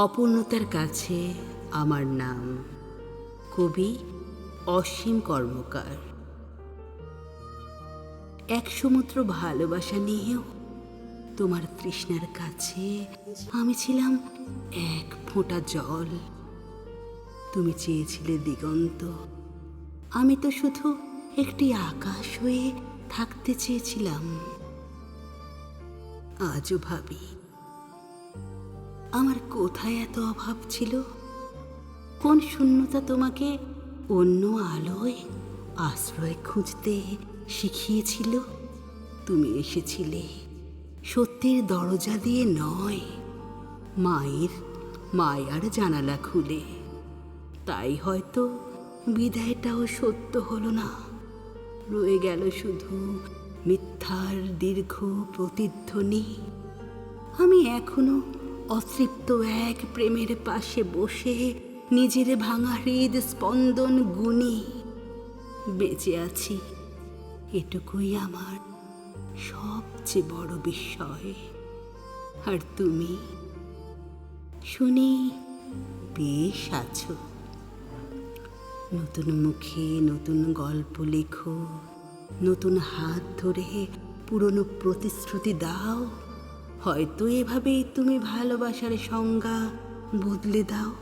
অপূর্ণতার কাছে আমার নাম, কবি অসীম কর্মকার। এক সমুদ্র ভালোবাসা নিয়েও তোমার তৃষ্ণার কাছে আমি ছিলাম এক ফোঁটা জল। তুমি চেয়েছিলে দিগন্ত, আমি তো শুধু একটি আকাশ হয়ে থাকতে চেয়েছিলাম। আজও ভাবি আমার কোথায় এত অভাব ছিল, কোন শূন্যতা তোমাকে অন্য আলোয় আশ্রয় খুঁজতে শিখিয়েছিল। তুমি এসেছিলে সত্যের দরজা দিয়ে নয়, মায়ার জানালা খুলে। তাই হয়তো বিদায়টাও সত্য হলো না, রয়ে গেল শুধু মিথ্যার দীর্ঘ প্রতিধ্বনি। আমি এখনো অতৃপ্ত এক প্রেমের পাশে বসে নিজের ভাঙা হৃদ স্পন্দন গুনি। বেঁচে আছি, এটুকুই আমার সবচেয়ে বড় বিস্ময়। আর তুমি শুনি বেশ আছো, নতুন মুখে নতুন গল্প লেখো, নতুন হাত ধরে পুরনো প্রতিশ্রুতি দাও। হয়তো এভাবেই তুমি ভালোবাসার সংজ্ঞা বদলে দাও,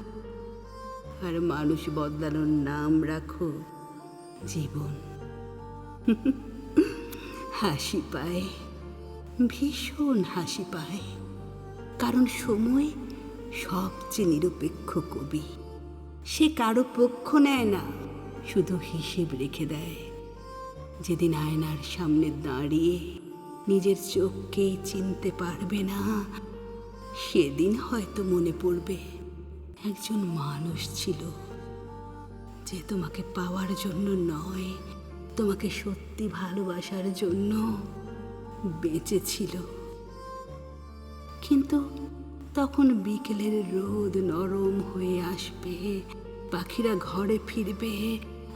আর মানুষ বদলানোর নাম রাখো জীবন। হাসি পায়, ভীষণ হাসি পায়, কারণ সময় সবচেয়ে নিরপেক্ষ কবি। সে কারো পক্ষ নেয় না, শুধু হিসেব রেখে দেয়। যেদিন আয়নার সামনে দাঁড়িয়ে নিজের চোখকেই চিনতে পারবে না, সেদিন হয়তো মনে পড়বে একজন মানুষ ছিল যে তোমাকে পাওয়ার জন্য নয়, তোমাকে সত্যি ভালোবাসার জন্য বেঁচে ছিল। কিন্তু তখন বিকেলের রোদ নরম হয়ে আসবে, পাখিরা ঘরে ফিরবে,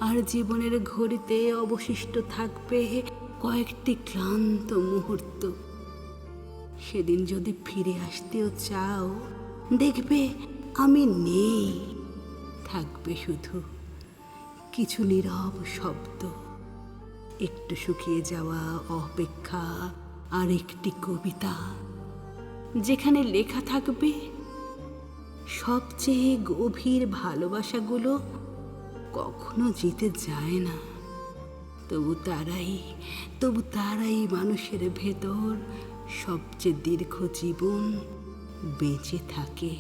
আর জীবনের ঘড়িতে অবশিষ্ট থাকবে কয়েকটি ক্লান্ত মুহূর্ত। সেদিন যদি ফিরে আসতেও চাও, দেখবে আমি নেই, থাকবে শুধু কিছু নীরব শব্দ, একটু শুকিয়ে যাওয়া অপেক্ষা, আর একটি কবিতা যেখানে লেখা থাকবে সবচেয়ে গভীর ভালোবাসাগুলো কখনো জিতে যায় না, তবু তারাই মানুষের ভেতর সবচেয়ে দীর্ঘ জীবন বেঁচে থাকে।